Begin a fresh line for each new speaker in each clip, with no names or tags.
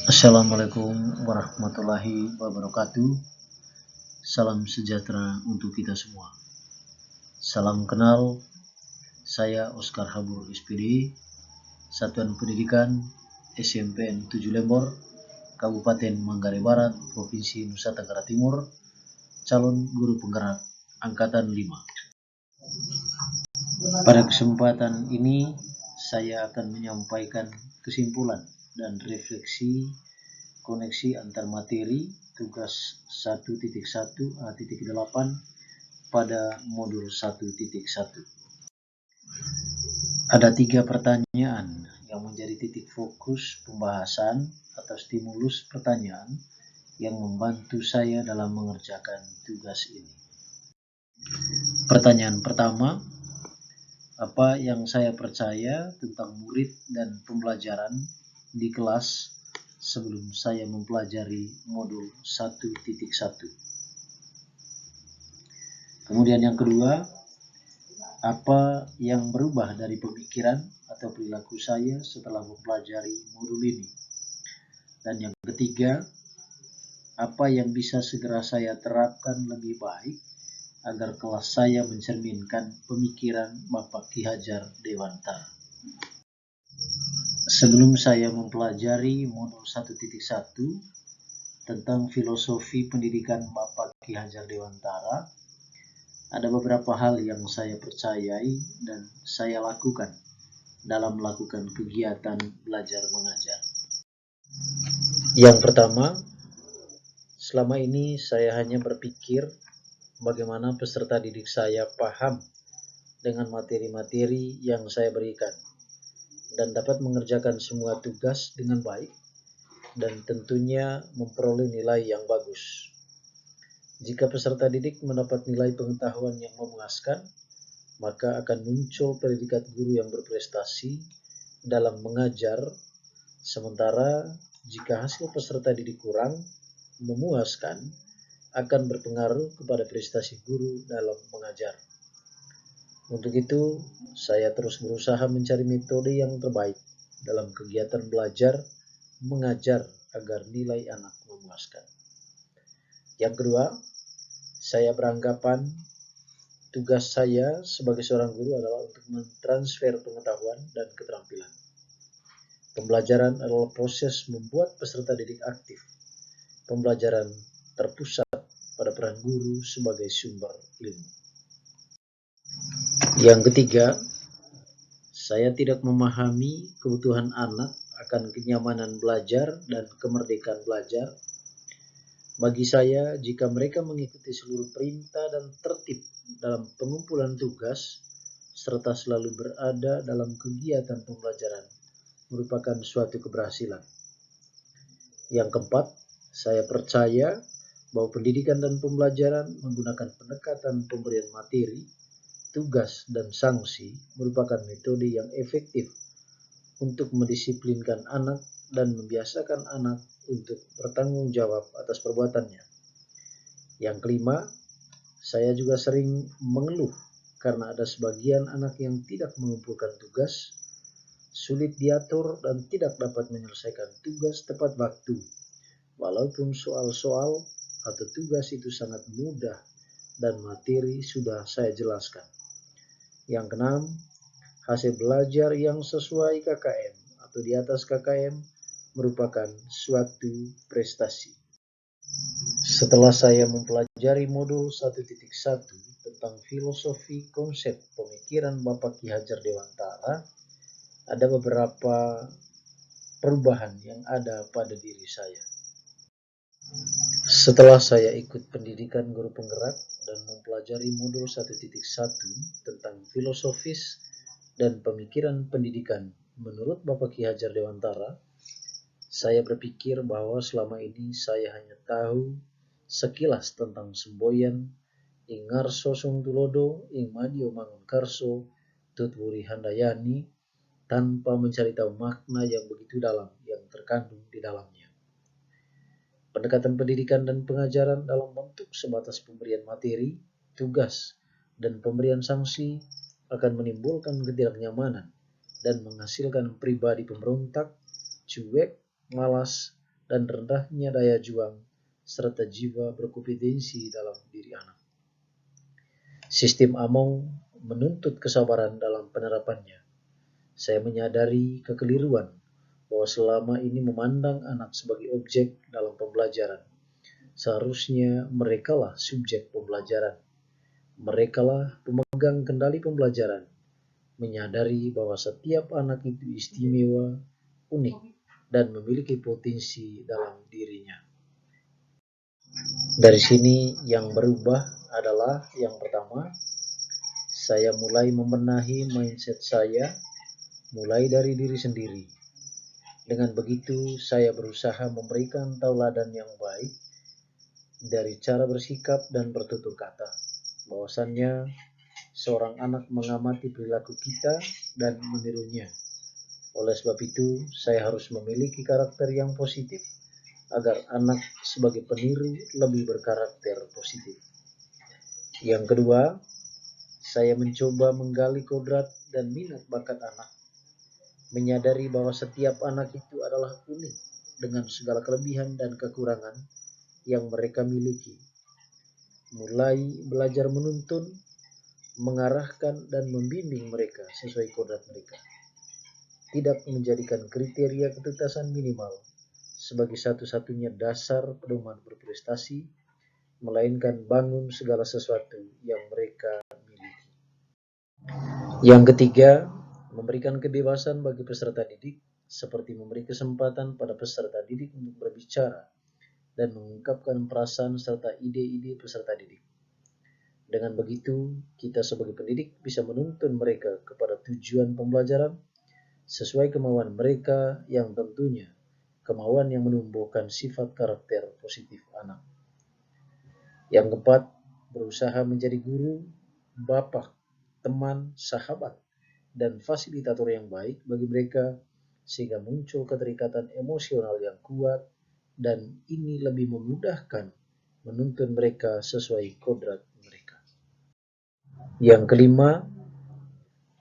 Assalamualaikum warahmatullahi wabarakatuh. Salam sejahtera untuk kita semua. Salam kenal, saya Oscar Habur SPD, Satuan Pendidikan SMPN 7 Lembor, Kabupaten Manggarai Barat, Provinsi Nusa Tenggara Timur, calon guru penggerak Angkatan 5. Pada kesempatan ini, saya akan menyampaikan kesimpulan dan refleksi koneksi antar materi tugas 1.1a.8 pada modul 1.1. Ada 3 pertanyaan yang menjadi titik fokus pembahasan atau stimulus pertanyaan yang membantu saya dalam mengerjakan tugas ini. Pertanyaan pertama, apa yang saya percaya tentang murid dan pembelajaran di kelas sebelum saya mempelajari modul 1.1. Kemudian yang kedua, apa yang berubah dari pemikiran atau perilaku saya setelah mempelajari modul ini. Dan yang ketiga, apa yang bisa segera saya terapkan lebih baik agar kelas saya mencerminkan pemikiran Bapak Ki Hajar Dewantara. Sebelum saya mempelajari modul 1.1 tentang filosofi pendidikan Bapak Ki Hajar Dewantara, ada beberapa hal yang saya percayai dan saya lakukan dalam melakukan kegiatan belajar mengajar. Yang pertama, selama ini saya hanya berpikir bagaimana peserta didik saya paham dengan materi-materi yang saya berikan dan dapat mengerjakan semua tugas dengan baik dan tentunya memperoleh nilai yang bagus. Jika peserta didik mendapat nilai pengetahuan yang memuaskan, maka akan muncul predikat guru yang berprestasi dalam mengajar. Sementara jika hasil peserta didik kurang memuaskan, akan berpengaruh kepada prestasi guru dalam mengajar. Untuk itu, saya terus berusaha mencari metode yang terbaik dalam kegiatan belajar mengajar agar nilai anak memuaskan. Yang kedua, saya beranggapan tugas saya sebagai seorang guru adalah untuk mentransfer pengetahuan dan keterampilan. Pembelajaran adalah proses membuat peserta didik aktif. Pembelajaran terpusat pada peran guru sebagai sumber ilmu. Yang ketiga, saya tidak memahami kebutuhan anak akan kenyamanan belajar dan kemerdekaan belajar. Bagi saya, jika mereka mengikuti seluruh perintah dan tertib dalam pengumpulan tugas, serta selalu berada dalam kegiatan pembelajaran, merupakan suatu keberhasilan. Yang keempat, saya percaya bahwa pendidikan dan pembelajaran menggunakan pendekatan pemberian materi, tugas, dan sanksi merupakan metode yang efektif untuk mendisiplinkan anak dan membiasakan anak untuk bertanggung jawab atas perbuatannya. Yang kelima, saya juga sering mengeluh karena ada sebagian anak yang tidak mengumpulkan tugas, sulit diatur dan tidak dapat menyelesaikan tugas tepat waktu, walaupun soal-soal atau tugas itu sangat mudah dan materi sudah saya jelaskan. Yang keenam, hasil belajar yang sesuai KKM atau di atas KKM merupakan suatu prestasi. Setelah saya mempelajari modul 1.1 tentang filosofi konsep pemikiran Bapak Ki Hajar Dewantara, ada beberapa perubahan yang ada pada diri saya. Setelah saya ikut pendidikan guru penggerak dan mempelajari modul 1.1 tentang filosofis dan pemikiran pendidikan menurut Bapak Ki Hajar Dewantara, saya berpikir bahwa selama ini saya hanya tahu sekilas tentang semboyan ing ngarso sungtulodo ing madio mangunkarso tutwuri handayani tanpa mencari tahu makna yang begitu dalam yang terkandung di dalamnya. Pendekatan pendidikan dan pengajaran dalam bentuk sebatas pemberian materi, tugas, dan pemberian sanksi akan menimbulkan ketidaknyamanan dan menghasilkan pribadi pemberontak, cuek, malas, dan rendahnya daya juang serta jiwa berkompetensi dalam diri anak. Sistem Among menuntut kesabaran dalam penerapannya. Saya menyadari kekeliruan bahwa selama ini memandang anak sebagai objek dalam pembelajaran. Seharusnya merekalah subjek pembelajaran. Merekalah pemegang kendali pembelajaran, menyadari bahwa setiap anak itu istimewa, unik, dan memiliki potensi dalam dirinya. Dari sini yang berubah adalah yang pertama, saya mulai membenahi mindset saya mulai dari diri sendiri. Dengan begitu, saya berusaha memberikan tauladan yang baik dari cara bersikap dan bertutur kata. Bahwasannya, seorang anak mengamati perilaku kita dan menirunya. Oleh sebab itu, saya harus memiliki karakter yang positif, agar anak sebagai peniru lebih berkarakter positif. Yang kedua, saya mencoba menggali kodrat dan minat bakat anak. Menyadari bahwa setiap anak itu adalah unik dengan segala kelebihan dan kekurangan yang mereka miliki. Mulai belajar menuntun, mengarahkan dan membimbing mereka sesuai kodrat mereka. Tidak menjadikan kriteria ketuntasan minimal sebagai satu-satunya dasar pedoman berprestasi, melainkan bangun segala sesuatu yang mereka miliki. Yang ketiga, memberikan kebebasan bagi peserta didik, seperti memberi kesempatan pada peserta didik untuk berbicara dan mengungkapkan perasaan serta ide-ide peserta didik. Dengan begitu, kita sebagai pendidik bisa menuntun mereka kepada tujuan pembelajaran sesuai kemauan mereka, yang tentunya kemauan yang menumbuhkan sifat karakter positif anak. Yang keempat, berusaha menjadi guru, bapak, teman, sahabat, dan fasilitator yang baik bagi mereka, sehingga muncul keterikatan emosional yang kuat, dan ini lebih memudahkan menuntun mereka sesuai kodrat mereka. Yang kelima,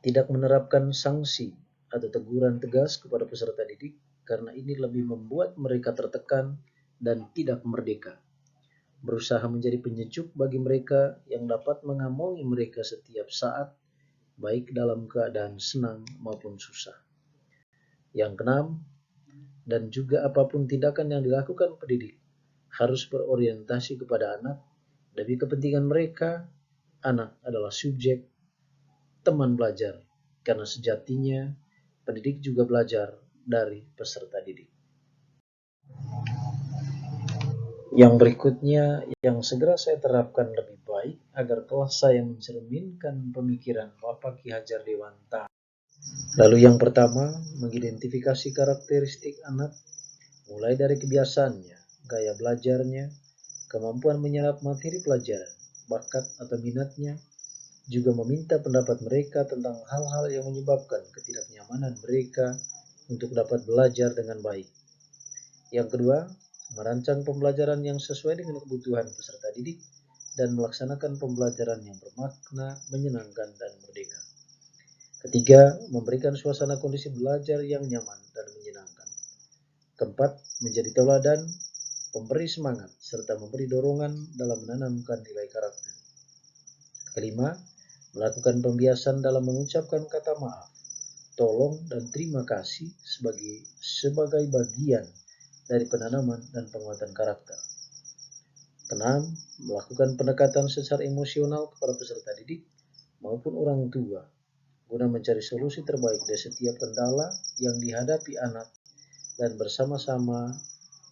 tidak menerapkan sanksi atau teguran tegas kepada peserta didik, karena ini lebih membuat mereka tertekan dan tidak merdeka. Berusaha menjadi penyejuk bagi mereka yang dapat mengamongi mereka setiap saat, baik dalam keadaan senang maupun susah. Yang keenam, dan juga apapun tindakan yang dilakukan pendidik harus berorientasi kepada anak demi kepentingan mereka. Anak adalah subjek, teman belajar, karena sejatinya pendidik juga belajar dari peserta didik. Yang berikutnya yang segera saya terapkan lebih baik agar kelas saya mencerminkan pemikiran Bapak Ki Hajar Dewanta. Lalu yang pertama, mengidentifikasi karakteristik anak mulai dari kebiasaannya, gaya belajarnya, kemampuan menyerap materi pelajaran, bakat atau minatnya, juga meminta pendapat mereka tentang hal-hal yang menyebabkan ketidaknyamanan mereka untuk dapat belajar dengan baik. Yang kedua, merancang pembelajaran yang sesuai dengan kebutuhan peserta didik dan melaksanakan pembelajaran yang bermakna, menyenangkan, dan merdeka. Ketiga, memberikan suasana kondisi belajar yang nyaman dan menyenangkan. Keempat, menjadi tauladan, pemberi semangat, serta memberi dorongan dalam menanamkan nilai karakter. Kelima, melakukan pembiasan dalam mengucapkan kata maaf, tolong, dan terima kasih sebagai bagian dari penanaman dan penguatan karakter. Keenam, melakukan pendekatan secara emosional kepada peserta didik maupun orang tua guna mencari solusi terbaik dari setiap kendala yang dihadapi anak dan bersama-sama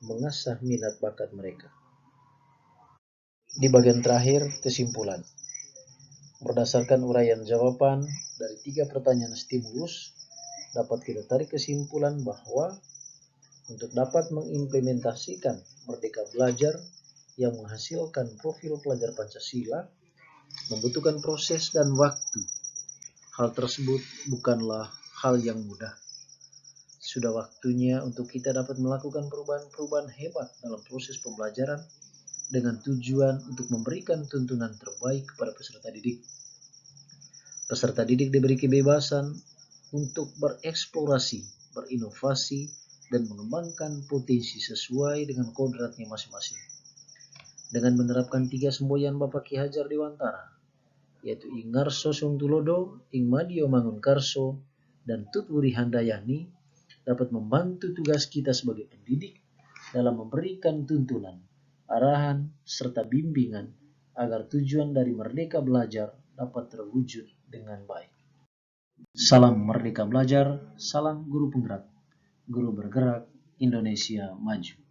mengasah minat bakat mereka. Di bagian terakhir, kesimpulan. Berdasarkan uraian jawaban dari 3 pertanyaan stimulus, dapat kita tarik kesimpulan bahwa untuk dapat mengimplementasikan Merdeka Belajar yang menghasilkan profil pelajar Pancasila membutuhkan proses dan waktu. Hal tersebut bukanlah hal yang mudah. Sudah waktunya untuk kita dapat melakukan perubahan-perubahan hebat dalam proses pembelajaran dengan tujuan untuk memberikan tuntunan terbaik kepada peserta didik. Peserta didik diberi kebebasan untuk bereksplorasi, berinovasi, dan mengembangkan potensi sesuai dengan kodratnya masing-masing. Dengan menerapkan 3 semboyan Bapak Ki Hajar Dewantara, yaitu ing ngarso songtulodo, ing madio mangunkarso, dan tutwuri handayani, dapat membantu tugas kita sebagai pendidik dalam memberikan tuntunan, arahan, serta bimbingan agar tujuan dari Merdeka Belajar dapat terwujud dengan baik. Salam Merdeka Belajar, salam guru penggerak. Guru bergerak, Indonesia maju.